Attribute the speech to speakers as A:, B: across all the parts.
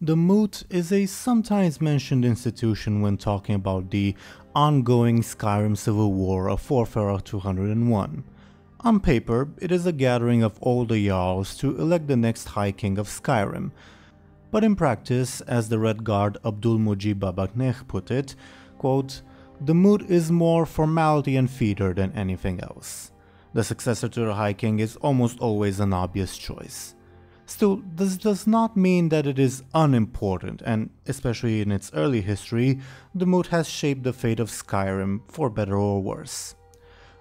A: The Moot is a sometimes mentioned institution when talking about the ongoing Skyrim Civil War of 4th Era 201. On paper, it is a gathering of all the Jarls to elect the next High King of Skyrim, but in practice, as the Red Guard Abdul-Mujib Babakneh put it, quote, "The Moot is more formality and feeder than anything else. The successor to the High King is almost always an obvious choice." Still, this does not mean that it is unimportant, and especially in its early history, the Moot has shaped the fate of Skyrim for better or worse.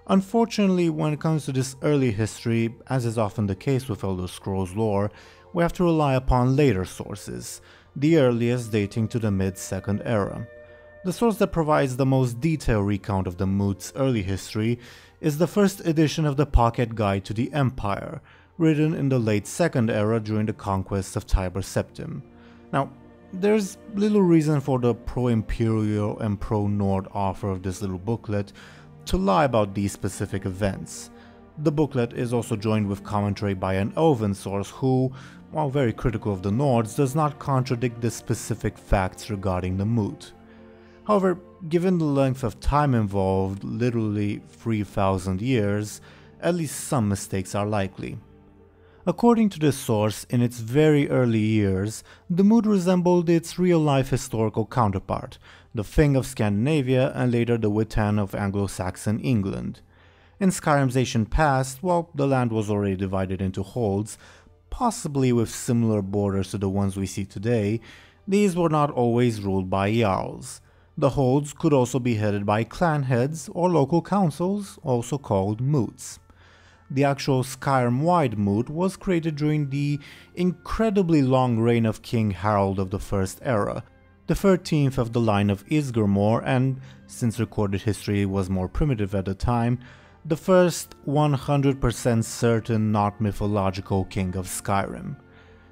A: Unfortunately, when it comes to this early history, as is often the case with Elder Scrolls lore, we have to rely upon later sources, the earliest dating to the mid-Second Era. The source that provides the most detailed recount of the Moot's early history is the first edition of the Pocket Guide to the Empire, written in the late Second Era during the conquest of Tiber Septim. Now, there's little reason for the pro-Imperial and pro-Nord author of this little booklet to lie about these specific events. The booklet is also joined with commentary by an Elven source who, while very critical of the Nords, does not contradict the specific facts regarding the Moot. However, given the length of time involved, literally 3,000 years, at least some mistakes are likely. According to this source, in its very early years, the Moot resembled its real-life historical counterpart, the Thing of Scandinavia and later the Witan of Anglo-Saxon England. In Skyrim's ancient past, while the land was already divided into holds, possibly with similar borders to the ones we see today, these were not always ruled by Jarls. The holds could also be headed by clan heads or local councils, also called moots. The actual Skyrim-wide Moot was created during the incredibly long reign of King Harald of the First Era, the 13th of the line of Isgurmor and, since recorded history was more primitive at the time, the first 100% certain not mythological king of Skyrim.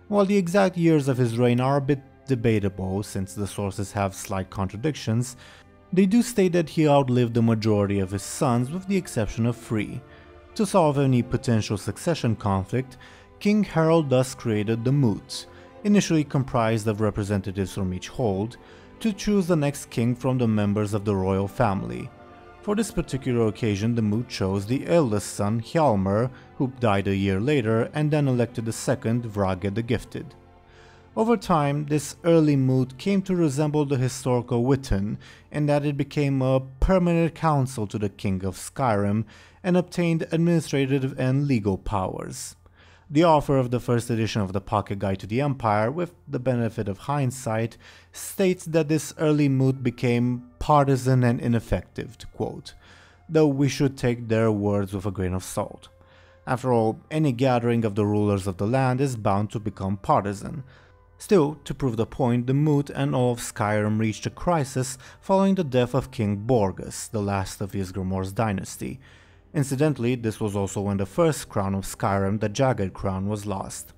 A: While the exact years of his reign are a bit debatable since the sources have slight contradictions, they do state that he outlived the majority of his sons with the exception of 3. To solve any potential succession conflict, King Harald thus created the Moot, initially comprised of representatives from each hold, to choose the next king from the members of the royal family. For this particular occasion, the Moot chose the eldest son, Hjalmar, who died a year later, and then elected the second, Vrage the Gifted. Over time, this early Moot came to resemble the historical Witan in that it became a permanent council to the King of Skyrim and obtained administrative and legal powers. The author of the first edition of the Pocket Guide to the Empire, with the benefit of hindsight, states that this early Moot became partisan and ineffective, to quote, though we should take their words with a grain of salt. After all, any gathering of the rulers of the land is bound to become partisan. Still, to prove the point, the Moot and all of Skyrim reached a crisis following the death of King Borgus, the last of Isgurmor's dynasty. Incidentally, this was also when the first crown of Skyrim, the Jagged Crown, was lost.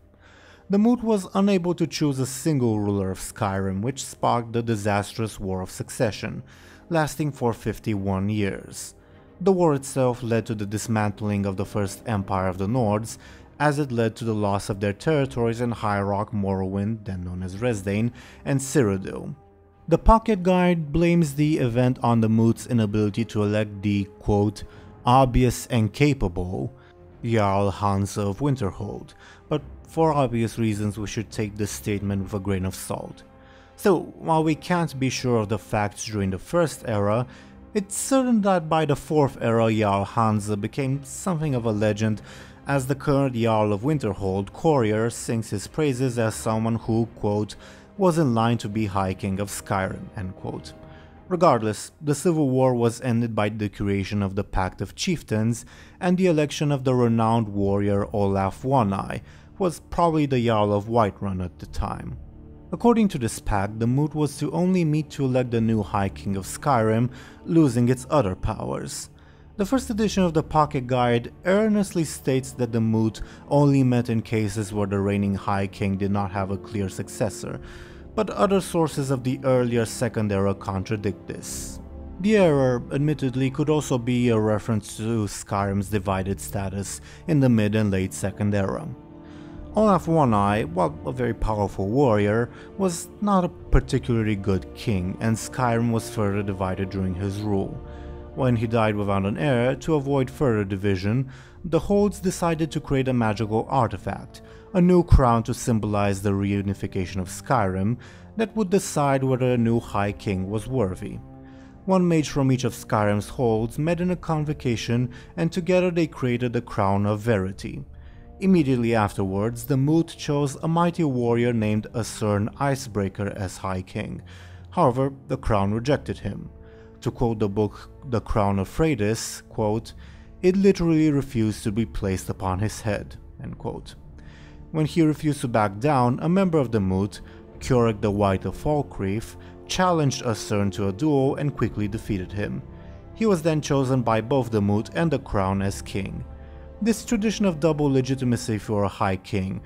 A: The Moot was unable to choose a single ruler of Skyrim, which sparked the disastrous War of Succession, lasting for 51 years. The war itself led to the dismantling of the First Empire of the Nords, as it led to the loss of their territories in High Rock, Morrowind, then known as Resdayn, and Cyrodiil. The Pocket Guide blames the event on the Moot's inability to elect the, quote, obvious and capable Jarl Hans of Winterhold, but for obvious reasons we should take this statement with a grain of salt. Still, while we can't be sure of the facts during the First Era, it's certain that by the Fourth Era Jarl Hansa became something of a legend, as the current Jarl of Winterhold, Courier, sings his praises as someone who, quote, was in line to be High King of Skyrim, end quote. Regardless, the Civil War was ended by the creation of the Pact of Chieftains and the election of the renowned warrior Olaf One-Eye, who was probably the Jarl of Whiterun at the time. According to this pact, the Moot was to only meet to elect the new High King of Skyrim, losing its other powers. The first edition of the Pocket Guide earnestly states that the Moot only met in cases where the reigning High King did not have a clear successor, but other sources of the earlier Second Era contradict this. The error, admittedly, could also be a reference to Skyrim's divided status in the mid and late Second Era. Olaf One-Eye, while a very powerful warrior, was not a particularly good king, and Skyrim was further divided during his rule. When he died without an heir, to avoid further division, the Holds decided to create a magical artifact, a new crown to symbolize the reunification of Skyrim, that would decide whether a new High King was worthy. One mage from each of Skyrim's Holds met in a convocation, and together they created the Crown of Verity. Immediately afterwards, the Moot chose a mighty warrior named Acern Icebreaker as High King. However, the crown rejected him. To quote the book The Crown of Freydis, quote, "It literally refused to be placed upon his head." End quote. When he refused to back down, a member of the Moot, Keurig the White of Falkreath, challenged Acern to a duel and quickly defeated him. He was then chosen by both the Moot and the crown as king. This tradition of double legitimacy for a High King,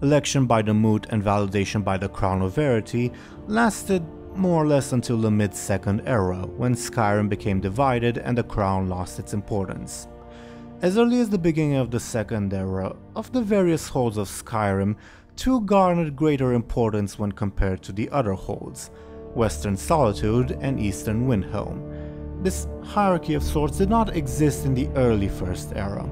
A: election by the Moot and validation by the Crown of Verity, lasted more or less until the mid-Second Era, when Skyrim became divided and the crown lost its importance. As early as the beginning of the Second Era, of the various holds of Skyrim, two garnered greater importance when compared to the other holds: Western Solitude and Eastern Windhelm. This hierarchy of sorts did not exist in the early First Era.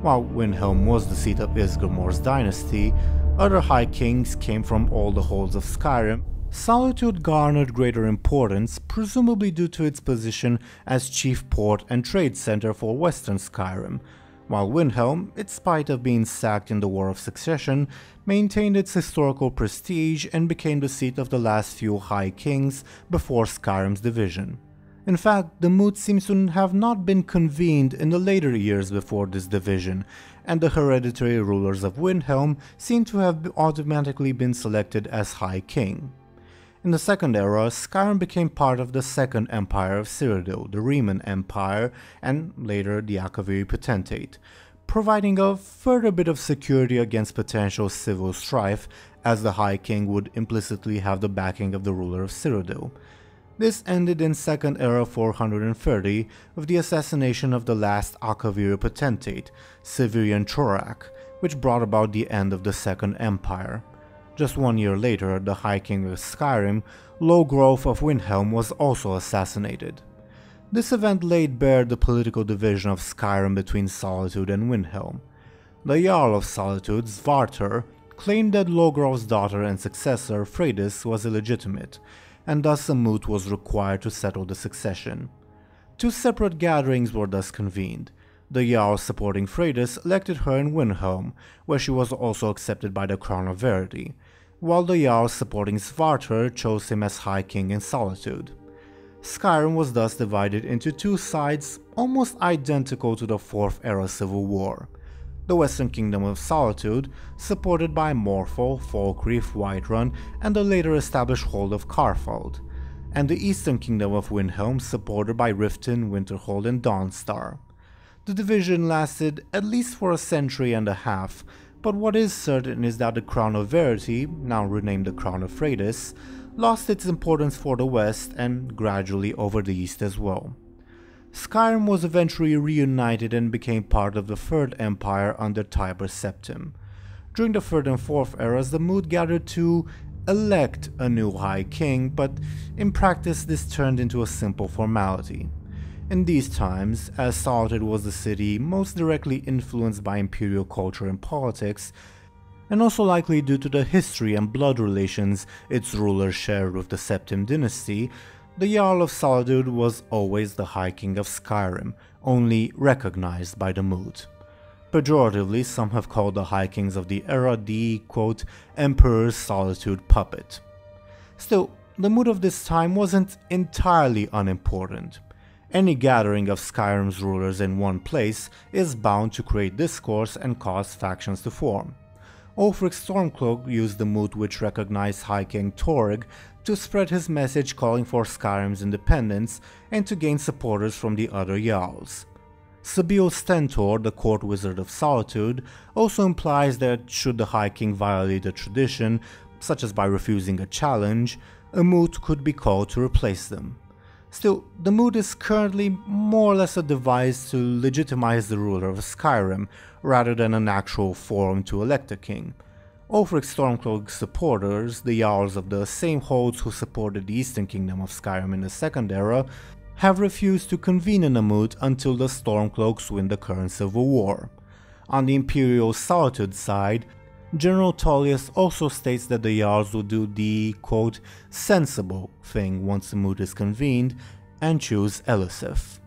A: While Windhelm was the seat of Ysgramor's dynasty, other High Kings came from all the holds of Skyrim. Solitude garnered greater importance, presumably due to its position as chief port and trade center for Western Skyrim, while Windhelm, in spite of being sacked in the War of Succession, maintained its historical prestige and became the seat of the last few High Kings before Skyrim's division. In fact, the Moot seems to have not been convened in the later years before this division, and the hereditary rulers of Windhelm seem to have automatically been selected as High King. In the Second Era, Skyrim became part of the Second Empire of Cyrodiil, the Riemann Empire, and later the Akaviri Potentate, providing a further bit of security against potential civil strife, as the High King would implicitly have the backing of the ruler of Cyrodiil. This ended in Second Era 430 with the assassination of the last Akaviri Potentate, Severian Chorak, which brought about the end of the Second Empire. Just 1 year later, the High King of Skyrim, Logrove of Windhelm, was also assassinated. This event laid bare the political division of Skyrim between Solitude and Windhelm. The Jarl of Solitude, Svartur, claimed that Logrove's daughter and successor, Freydis, was illegitimate, and thus a moot was required to settle the succession. Two separate gatherings were thus convened. The Jarl supporting Freydis elected her in Windhelm, where she was also accepted by the Crown of Verity, while the Jarl supporting Svartur chose him as High King in Solitude. Skyrim was thus divided into two sides almost identical to the Fourth Era Civil War. The Western Kingdom of Solitude, supported by Morphle, Falkreath, Whiterun, and the later established hold of Karfold, and the Eastern Kingdom of Windhelm, supported by Riften, Winterhold, and Dawnstar. The division lasted at least for a century and a half, but what is certain is that the Crown of Verity, now renamed the Crown of Freydis, lost its importance for the West and gradually over the East as well. Skyrim was eventually reunited and became part of the Third Empire under Tiber Septim. During the Third and Fourth Eras, the Moot gathered to elect a new High King, but in practice this turned into a simple formality. In these times, as Solitude was the city most directly influenced by imperial culture and politics, and also likely due to the history and blood relations its rulers shared with the Septim dynasty, the Jarl of Solitude was always the High King of Skyrim, only recognized by the Moot. Pejoratively, some have called the High Kings of the era the, quote, Emperor's Solitude puppet. Still, the Moot of this time wasn't entirely unimportant. Any gathering of Skyrim's rulers in one place is bound to create discourse and cause factions to form. Ulfric Stormcloak used the Moot, which recognized High King Torg, to spread his message calling for Skyrim's independence and to gain supporters from the other Jarls. Sabil Stentor, the court wizard of Solitude, also implies that should the High King violate a tradition, such as by refusing a challenge, a Moot could be called to replace them. Still, the Moot is currently more or less a device to legitimize the ruler of Skyrim, rather than an actual forum to elect a king. Ulfric's Stormcloak supporters, the Jarls of the same holds who supported the Eastern Kingdom of Skyrim in the Second Era, have refused to convene in a Moot until the Stormcloaks win the current civil war. On the Imperial Solitude side, General Tullius also states that the Jarls will do the, quote, sensible thing once the Moot is convened, and choose elective.